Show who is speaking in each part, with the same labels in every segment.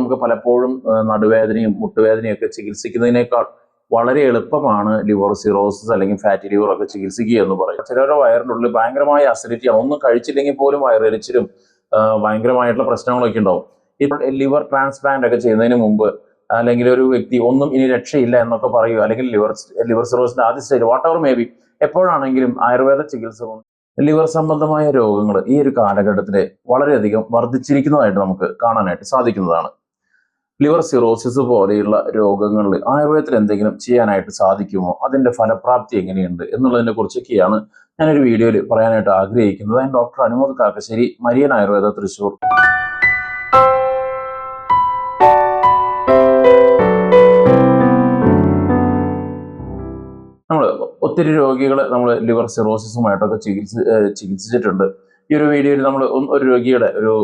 Speaker 1: നമുക്ക് പലപ്പോഴും നടുവേദനയും മുട്ടുവേദനയും ഒക്കെ ചികിത്സിക്കുന്നതിനേക്കാൾ വളരെ എളുപ്പമാണ് ലിവർ സിറോസിസ് അല്ലെങ്കിൽ ഫാറ്റി ലിവർ ഒക്കെ ചികിത്സിക്കുക എന്ന് പറയും. ചിലരുടെ വയറിനുള്ളിൽ ഭയങ്കരമായ അസിഡിറ്റിയാണ്, ഒന്നും കഴിച്ചില്ലെങ്കിൽ പോലും വയറെരിച്ചിലും ഭയങ്കരമായിട്ടുള്ള പ്രശ്നങ്ങളൊക്കെ ഉണ്ടാവും. ഇപ്പോൾ ലിവർ ട്രാൻസ്പ്ലാന്റ് ഒക്കെ ചെയ്യുന്നതിന് മുമ്പ് അല്ലെങ്കിൽ ഒരു വ്യക്തി ഒന്നും ഇനി രക്ഷയില്ല എന്നൊക്കെ പറയുക, അല്ലെങ്കിൽ ലിവർ സിറോസിന്റെ ആദ്യ stage what ever may be, എപ്പോഴാണെങ്കിലും ആയുർവേദ ചികിത്സ കൊണ്ട് ലിവർ സംബന്ധമായ രോഗങ്ങൾ ഈ ഒരു കാലഘട്ടത്തിൽ വളരെയധികം വർദ്ധിച്ചിരിക്കുന്നതായിട്ട് നമുക്ക് കാണാനായിട്ട് സാധിക്കുന്നതാണ്. ലിവർ സിറോസിസ് പോലെയുള്ള രോഗങ്ങളിൽ ആയുർവേദത്തിൽ എന്തെങ്കിലും ചെയ്യാനായിട്ട് സാധിക്കുമോ, അതിന്റെ ഫലപ്രാപ്തി എങ്ങനെയുണ്ട് എന്നുള്ളതിനെ കുറിച്ചൊക്കെയാണ് ഞാനൊരു വീഡിയോയിൽ പറയാനായിട്ട് ആഗ്രഹിക്കുന്നത്. ഞാൻ ഡോക്ടർ അനുമോദ് കാക്കശ്ശേരി, മരിയൻ ആയുർവേദ, തൃശ്ശൂർ. നമ്മൾ ഒത്തിരി രോഗികളെ നമ്മൾ ലിവർ സിറോസിസുമായിട്ടൊക്കെ ചികിത്സിച്ചിട്ടുണ്ട്. ഈ ഒരു വീഡിയോയിൽ നമ്മൾ ഒരു രോഗിയുടെ ഒരു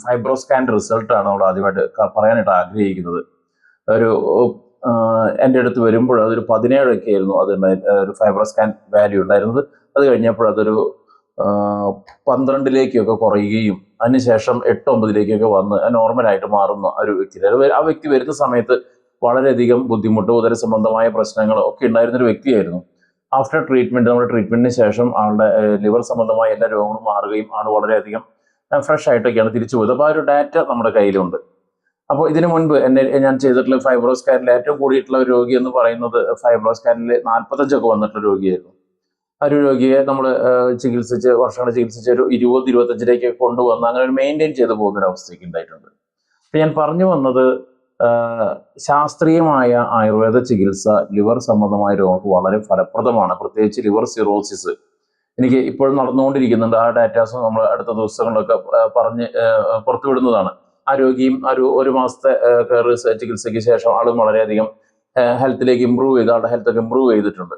Speaker 1: ഫൈബ്രോസ്കാൻ റിസൾട്ടാണ് നമ്മൾ ആദ്യമായിട്ട് പറയാനായിട്ട് ആഗ്രഹിക്കുന്നത്. ഒരു എൻ്റെ അടുത്ത് വരുമ്പോൾ അതൊരു 17 ആയിരുന്നു അത് ഒരു ഫൈബ്രോസ്കാൻ വാല്യൂ ഉണ്ടായിരുന്നത്. അത് കഴിഞ്ഞപ്പോൾ അതൊരു 12 കുറയുകയും അതിനുശേഷം 8-9 വന്ന് നോർമലായിട്ട് മാറുന്ന ഒരു വ്യക്തി. ആ വ്യക്തി വരുന്ന സമയത്ത് വളരെയധികം ബുദ്ധിമുട്ട്, ഉദര സംബന്ധമായ പ്രശ്നങ്ങൾ ഒക്കെ ഉണ്ടായിരുന്നൊരു വ്യക്തിയായിരുന്നു. ആഫ്റ്റർ ട്രീറ്റ്മെന്റ്, നമ്മുടെ ട്രീറ്റ്മെന്റിന് ശേഷം ആളുടെ ലിവർ സംബന്ധമായ എല്ലാ രോഗങ്ങളും മാറുകയും ആൾ വളരെയധികം ഫ്രഷ് ആയിട്ടൊക്കെയാണ് തിരിച്ചു പോയത്. അപ്പോൾ ആ ഒരു ഡാറ്റ നമ്മുടെ കയ്യിലുണ്ട്. അപ്പോൾ ഇതിനു മുൻപ് ഞാൻ ചെയ്തിട്ടുള്ള ഫൈബ്രോസ്കാനിൽ ഏറ്റവും കൂടിയിട്ടുള്ള ഒരു രോഗി എന്ന് പറയുന്നത് ഫൈബ്രോസ്കാനിൽ 45 വന്നിട്ടുള്ള രോഗിയായിരുന്നു. ആ ഒരു രോഗിയെ നമ്മൾ വർഷങ്ങൾ ചികിത്സിച്ച് ഒരു 20-25 കൊണ്ടുവന്ന് അങ്ങനെ ഒരു മെയിൻറ്റെയിൻ ചെയ്ത് പോകുന്നൊരവസ്ഥയ്ക്ക് ഉണ്ടായിട്ടുണ്ട്. അപ്പം ഞാൻ പറഞ്ഞു വന്നത്, ശാസ്ത്രീയമായ ആയുർവേദ ചികിത്സ ലിവർ സംബന്ധമായ രോഗങ്ങൾക്ക് വളരെ ഫലപ്രദമാണ്. പ്രത്യേകിച്ച് ലിവർ സിറോസിസ് എനിക്ക് ഇപ്പോഴും നടന്നുകൊണ്ടിരിക്കുന്നുണ്ട്. ആ ഡാറ്റാസ് നമ്മൾ അടുത്ത ദിവസങ്ങളിലൊക്കെ പറഞ്ഞ് പുറത്തുവിടുന്നതാണ്. ആ രോഗിയും ഒരു മാസത്തെ ചികിത്സയ്ക്ക് ശേഷം ആളും വളരെയധികം ഹെൽത്തിലേക്ക് ഇമ്പ്രൂവ് ചെയ്ത് ആളുടെ ഹെൽത്തൊക്കെ ഇമ്പ്രൂവ് ചെയ്തിട്ടുണ്ട്.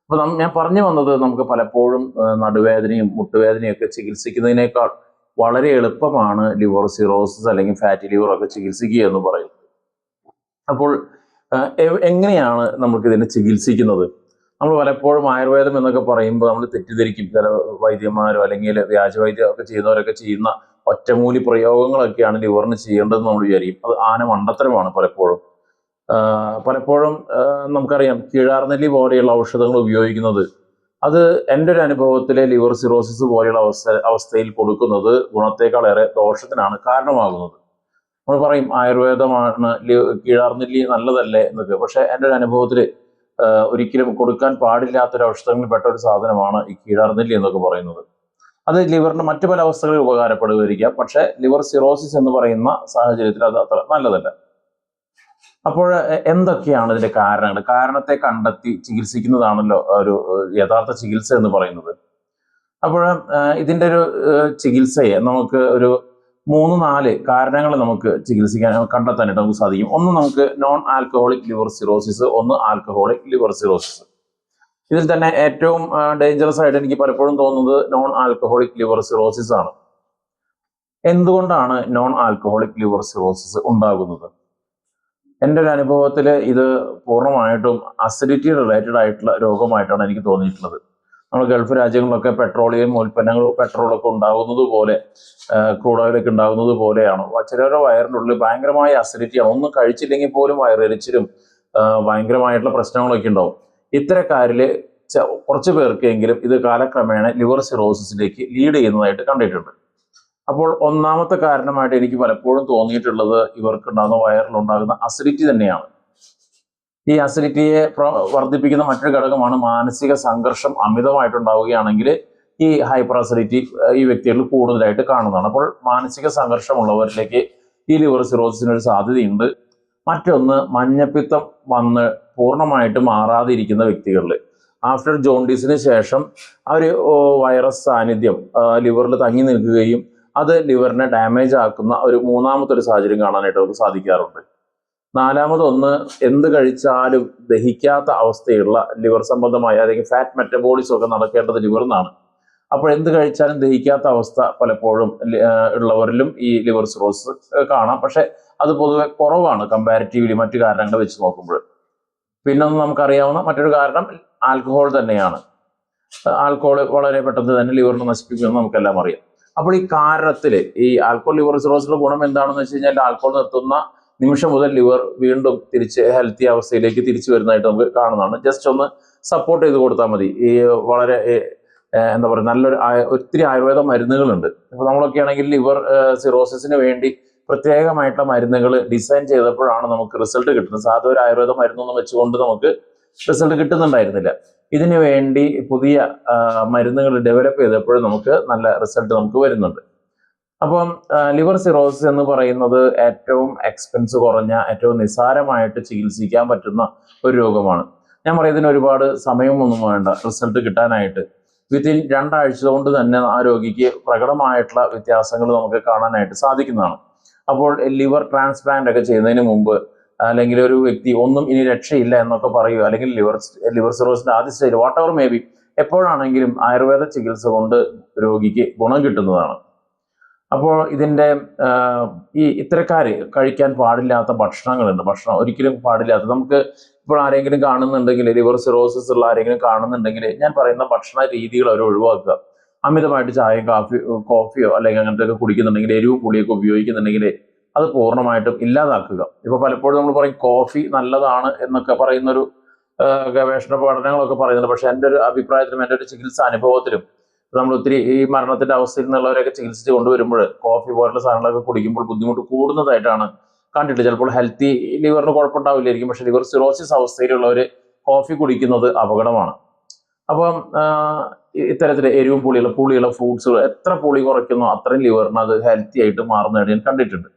Speaker 1: അപ്പോൾ ഞാൻ പറഞ്ഞു വന്നത്, നമുക്ക് പലപ്പോഴും നടുവേദനയും മുട്ടുവേദനയും ഒക്കെ ചികിത്സിക്കുന്നതിനേക്കാൾ വളരെ എളുപ്പമാണ് ലിവർ സിറോസിസ് അല്ലെങ്കിൽ ഫാറ്റി ലിവർ ഒക്കെ ചികിത്സിക്കുക എന്ന് പറയുന്നത്. അപ്പോൾ എങ്ങനെയാണ് നമുക്ക് ഇതിനെ ചികിത്സിക്കുന്നത്? നമ്മൾ പലപ്പോഴും ആയുർവേദം എന്നൊക്കെ പറയുമ്പോൾ നമ്മൾ തെറ്റിദ്ധരിക്കും. ചില വൈദ്യന്മാരോ അല്ലെങ്കിൽ വ്യാജവൈദ്യം ഒക്കെ ചെയ്യുന്നവരൊക്കെ ചെയ്യുന്ന ഒറ്റമൂലി പ്രയോഗങ്ങളൊക്കെയാണ് ലിവറിന് ചെയ്യേണ്ടതെന്ന് നമ്മൾ വിചാരിക്കും. അത് ആന മണ്ടത്തരമാണ്. പലപ്പോഴും നമുക്കറിയാം, കീഴാർനെല്ലി പോലെയുള്ള ഔഷധങ്ങൾ ഉപയോഗിക്കുന്നത്, അത് എൻ്റെ ഒരു അനുഭവത്തിലെ ലിവർ സിറോസിസ് പോലെയുള്ള അവസ്ഥയിൽ കൊടുക്കുന്നത് ഗുണത്തേക്കാളേറെ ദോഷത്തിനാണ് കാരണമാകുന്നത്. നമ്മൾ പറയും ആയുർവേദമാണ്, കീഴാർനെല്ലി നല്ലതല്ലേ എന്നൊക്കെ. പക്ഷെ എൻ്റെ ഒരു അനുഭവത്തിൽ ഒരിക്കലും കൊടുക്കാൻ പാടില്ലാത്തൊരു ഔഷധങ്ങളിൽ പെട്ട ഒരു സാധനമാണ് ഈ കീഴാർനെല്ലി എന്നൊക്കെ പറയുന്നത്. അത് ലിവറിന് മറ്റു പല അവസ്ഥകളിൽ ഉപകാരപ്പെടുകയായിരിക്കാം, പക്ഷെ ലിവർ സിറോസിസ് എന്ന് പറയുന്ന സാഹചര്യത്തിൽ അത് അത്ര നല്ലതല്ല. അപ്പോൾ എന്തൊക്കെയാണ് ഇതിന്റെ കാരണങ്ങൾ? കാരണത്തെ കണ്ടെത്തി ചികിത്സിക്കുന്നതാണല്ലോ ഒരു യഥാർത്ഥ ചികിത്സ എന്ന് പറയുന്നത്. അപ്പോൾ ഇതിന്റെ ഒരു ചികിത്സയെ നമുക്ക് ഒരു 3-4 കാരണങ്ങൾ നമുക്ക് കണ്ടെത്താനായിട്ട് നമുക്ക് സാധിക്കും. ഒന്ന്, നമുക്ക് നോൺ ആൽക്കഹോളിക് ലിവർ സിറോസിസ്, ഒന്ന് ആൽക്കഹോളിക് ലിവർ സിറോസിസ്. ഇതിൽ തന്നെ ഏറ്റവും ഡേഞ്ചറസ് ആയിട്ട് എനിക്ക് പലപ്പോഴും തോന്നുന്നത് നോൺ ആൽക്കഹോളിക് ലിവർ സിറോസിസ് ആണ്. എന്തുകൊണ്ടാണ് നോൺ ആൽക്കഹോളിക് ലിവർ സിറോസിസ് ഉണ്ടാകുന്നത്? എൻ്റെ ഒരു അനുഭവത്തിൽ ഇത് പൂർണ്ണമായിട്ടും അസിഡിറ്റി റിലേറ്റഡ് ആയിട്ടുള്ള രോഗമായിട്ടാണ് എനിക്ക് തോന്നിയിട്ടുള്ളത്. നമ്മൾ ഗൾഫ് രാജ്യങ്ങളിലൊക്കെ പെട്രോളിയം ഉൽപ്പന്നങ്ങൾ, പെട്രോളൊക്കെ ഉണ്ടാകുന്നത് പോലെ, ക്രൂഡ് ഓയിലൊക്കെ ഉണ്ടാകുന്നത് പോലെയാണ് ചിലരുടെ വയറിനുള്ളിൽ ഭയങ്കരമായ അസിഡിറ്റിയാണ്. ഒന്നും കഴിച്ചില്ലെങ്കിൽ പോലും വയറെരിച്ചിലും ഭയങ്കരമായിട്ടുള്ള പ്രശ്നങ്ങളൊക്കെ ഉണ്ടാവും. ഇത്തരക്കാരിൽ കുറച്ച് പേർക്കെങ്കിലും ഇത് കാലക്രമേണ ലിവർ സിറോസിസിലേക്ക് ലീഡ് ചെയ്യുന്നതായിട്ട് കണ്ടിട്ടുണ്ട്. അപ്പോൾ ഒന്നാമത്തെ കാരണമായിട്ട് എനിക്ക് പലപ്പോഴും തോന്നിയിട്ടുള്ളത് ഇവർക്കുണ്ടാകുന്ന വയറിലുണ്ടാകുന്ന അസിഡിറ്റി തന്നെയാണ്. ഈ അസിഡിറ്റിയെ വർദ്ധിപ്പിക്കുന്ന മറ്റൊരു ഘടകമാണ് മാനസിക സംഘർഷം അമിതമായിട്ടുണ്ടാവുകയാണെങ്കിൽ ഈ ഹൈപ്പർ അസിഡിറ്റി ഈ വ്യക്തികളിൽ കൂടുതലായിട്ട് കാണുന്നതാണ്. അപ്പോൾ മാനസിക സംഘർഷമുള്ളവരിലേക്ക് ഈ ലിവർ സിറോസിസിനൊരു സാധ്യതയുണ്ട്. മറ്റൊന്ന്, മഞ്ഞപ്പിത്തം വന്ന് പൂർണ്ണമായിട്ട് മാറാതിരിക്കുന്ന വ്യക്തികളിൽ ആഫ്റ്റർ ജോണ്ടീസിന് ശേഷം ആ ഒരു വൈറസ് സാന്നിധ്യം ലിവറിൽ തങ്ങി നിൽക്കുകയും അത് ലിവറിനെ ഡാമേജ് ആക്കുന്ന ഒരു മൂന്നാമത്തെ ഒരു സാഹചര്യം കാണാനായിട്ട് നമുക്ക് സാധിക്കാറുണ്ട്. നാലാമതൊന്ന്, എന്ത് കഴിച്ചാലും ദഹിക്കാത്ത അവസ്ഥയുള്ള ലിവർ സംബന്ധമായ അല്ലെങ്കിൽ ഫാറ്റ് മെറ്റബോളിസം ഒക്കെ നടക്കേണ്ടത് ലിവറിനാണ്. അപ്പോൾ എന്ത് കഴിച്ചാലും ദഹിക്കാത്ത അവസ്ഥ പലപ്പോഴും ഉള്ളവരിലും ഈ ലിവർ സിറോസിസ് കാണാം. പക്ഷെ അത് പൊതുവെ കുറവാണ് കമ്പാരിറ്റീവ്ലി മറ്റു കാരണങ്ങൾ വെച്ച് നോക്കുമ്പോൾ. പിന്നൊന്ന്, നമുക്കറിയാവുന്ന മറ്റൊരു കാരണം ആൽക്കഹോൾ തന്നെയാണ്. ആൽക്കഹോൾ വളരെ പെട്ടെന്ന് തന്നെ ലിവറിനെ നശിപ്പിക്കുമെന്ന് നമുക്കെല്ലാം അറിയാം. അപ്പോൾ ഈ കാരണത്തിൽ ഈ ആൽക്കഹോൾ ലിവർ സിറോസിന്റെ ഗുണം എന്താണെന്ന് വെച്ച് കഴിഞ്ഞാൽ, ആൽക്കഹോൾ നിർത്തുന്ന നിമിഷം മുതൽ ലിവർ വീണ്ടും തിരിച്ച് ഹെൽത്തി അവസ്ഥയിലേക്ക് തിരിച്ചു വരുന്നതായിട്ട് നമുക്ക് കാണുന്നതാണ്. ജസ്റ്റ് ഒന്ന് സപ്പോർട്ട് ചെയ്ത് കൊടുത്താൽ മതി. ഈ വളരെ എന്താ പറയുക, നല്ലൊരു ഒത്തിരി ആയുർവേദ മരുന്നുകളുണ്ട്. ഇപ്പോൾ നമ്മളൊക്കെ ആണെങ്കിൽ ലിവർ സിറോസിസിന് വേണ്ടി പ്രത്യേകമായിട്ടുള്ള മരുന്നുകൾ ഡിസൈൻ ചെയ്തപ്പോഴാണ് നമുക്ക് റിസൾട്ട് കിട്ടുന്നത്. സാധാരണ ഒരു ആയുർവേദ മരുന്നൊന്നും വെച്ചുകൊണ്ട് നമുക്ക് റിസൾട്ട് കിട്ടുന്നുണ്ടായിരുന്നില്ല. ഇതിനു വേണ്ടി പുതിയ മരുന്നുകൾ ഡെവലപ്പ് ചെയ്തപ്പോഴും നമുക്ക് നല്ല റിസൾട്ട് നമുക്ക് വരുന്നുണ്ട്. അപ്പം ലിവർ സിറോസിസ് എന്ന് പറയുന്നത് ഏറ്റവും എക്സ്പെൻസ് കുറഞ്ഞ, ഏറ്റവും നിസ്സാരമായിട്ട് ചികിത്സിക്കാൻ പറ്റുന്ന ഒരു രോഗമാണ്. ഞാൻ പറയുന്നതിന് ഒരുപാട് സമയമൊന്നും വേണ്ട റിസൾട്ട് കിട്ടാനായിട്ട്. വിത്തിൻ 2 ആഴ്ച കൊണ്ട് തന്നെ ആ രോഗിക്ക് പ്രകടമായിട്ടുള്ള വ്യത്യാസങ്ങൾ നമുക്ക് കാണാനായിട്ട് സാധിക്കുന്നതാണ്. അപ്പോൾ ലിവർ ട്രാൻസ്പ്ലാന്റ് ഒക്കെ ചെയ്യുന്നതിന് മുമ്പ്, അല്ലെങ്കിൽ ഒരു വ്യക്തി ഒന്നും ഇനി രക്ഷയില്ല എന്നൊക്കെ പറയുക, അല്ലെങ്കിൽ ലിവർ സിറോസിന്റെ ആദ്യ stage what ever may be, എപ്പോഴാണെങ്കിലും ആയുർവേദ ചികിത്സ കൊണ്ട് രോഗിക്ക് ഗുണം കിട്ടുന്നതാണ്. അപ്പോൾ ഇതിൻ്റെ ഇത്തരക്കാര് കഴിക്കാൻ പാടില്ലാത്ത ഭക്ഷണങ്ങളുണ്ട്. ഭക്ഷണം ഒരിക്കലും പാടില്ലാത്ത, നമുക്ക് ഇപ്പോൾ ആരെങ്കിലും കാണുന്നുണ്ടെങ്കിൽ, ലിവർ സിറോസിസ് ഉള്ള ആരെങ്കിലും കാണുന്നുണ്ടെങ്കിൽ, ഞാൻ പറയുന്ന ഭക്ഷണ രീതികൾ അവർ ഒഴിവാക്കുക. അമിതമായിട്ട് ചായയും കോഫിയോ അല്ലെങ്കിൽ അങ്ങനത്തെ ഒക്കെ കുടിക്കുന്നുണ്ടെങ്കിൽ, എരിവും പുളിയൊക്കെ ഉപയോഗിക്കുന്നുണ്ടെങ്കിൽ അത് പൂർണ്ണമായിട്ടും ഇല്ലാതാക്കുക. ഇപ്പോൾ പലപ്പോഴും നമ്മൾ പറയും കോഫി നല്ലതാണ് എന്നൊക്കെ പറയുന്നൊരു ഗവേഷണ പഠനങ്ങളൊക്കെ പറയുന്നുണ്ട്. പക്ഷെ എൻ്റെ ഒരു അഭിപ്രായത്തിലും എൻ്റെ ഒരു ചികിത്സാ അനുഭവത്തിലും നമ്മൾ ഒത്തിരി ഈ മരണത്തിന്റെ അവസ്ഥയിൽ നിന്നുള്ളവരെയൊക്കെ ചികിത്സിച്ച് കൊണ്ടുവരുമ്പോൾ കോഫി പോലുള്ള സാധനങ്ങളൊക്കെ കുടിക്കുമ്പോൾ ബുദ്ധിമുട്ട് കൂടുന്നതായിട്ടാണ് കണ്ടിട്ട്. ചിലപ്പോൾ ഹെൽത്തി ലിവറിന് കുഴപ്പമുണ്ടാവില്ലായിരിക്കും, പക്ഷെ ലിവർ സിറോസിസ് അവസ്ഥയിലുള്ളവർ കോഫി കുടിക്കുന്നത് അപകടമാണ്. അപ്പം ഇത്തരത്തിൽ എരിവും പുളിയുള്ള ഫ്രൂട്ട്സുകൾ എത്ര പുളി കുറയ്ക്കുന്നോ അത്രയും ലിവറിന് അത് ഹെൽത്തി ആയിട്ട് മാറുന്നതായിട്ട് ഞാൻ കണ്ടിട്ടുണ്ട്.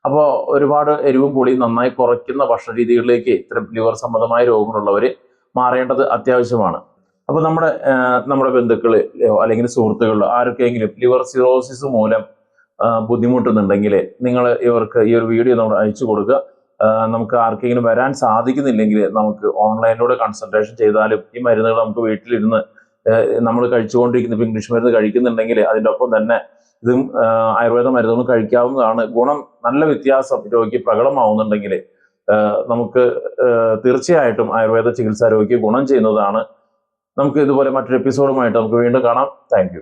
Speaker 1: അപ്പോൾ ഒരുപാട് എരിവും പുളിയും നന്നായി കുറയ്ക്കുന്ന ഭക്ഷണ രീതികളിലേക്ക് ഇത്തരം ലിവർ സംബന്ധമായ രോഗങ്ങളുള്ളവർ മാറേണ്ടത് അത്യാവശ്യമാണ്. അപ്പോൾ നമ്മുടെ ബന്ധുക്കള് അല്ലെങ്കിൽ സുഹൃത്തുക്കളിലോ ആർക്കെങ്കിലും ലിവർ സിറോസിസ് മൂലം ബുദ്ധിമുട്ടുന്നുണ്ടെങ്കിൽ നിങ്ങൾ ഇവർക്ക് ഈ ഒരു വീഡിയോ നമ്മൾ അയച്ചു കൊടുക്കുക. നമുക്ക് ആർക്കെങ്കിലും വരാൻ സാധിക്കുന്നില്ലെങ്കിൽ നമുക്ക് ഓൺലൈനിലൂടെ കൺസൾട്ടേഷൻ ചെയ്താലും ഈ മരുന്നുകൾ നമുക്ക് വീട്ടിലിരുന്ന് നമ്മൾ കഴിച്ചുകൊണ്ടിരിക്കുന്ന ഇംഗ്ലീഷ് മരുന്ന് കഴിക്കുന്നുണ്ടെങ്കിൽ അതിൻ്റെ ഒപ്പം തന്നെ ഇതും ആയുർവേദ മരുന്നുകൾ കഴിക്കാവുന്നതാണ്. ഗുണം നല്ല വ്യത്യാസം രോഗിക്ക് പ്രകടമാവുന്നുണ്ടെങ്കിൽ നമുക്ക് തീർച്ചയായിട്ടും ആയുർവേദ ചികിത്സ രോഗിക്ക് ഗുണം ചെയ്യുന്നതാണ്. നമുക്ക് ഇതുപോലെ മറ്റൊരു എപ്പിസോഡുമായിട്ട് നമുക്ക് വീണ്ടും കാണാം. Thank you.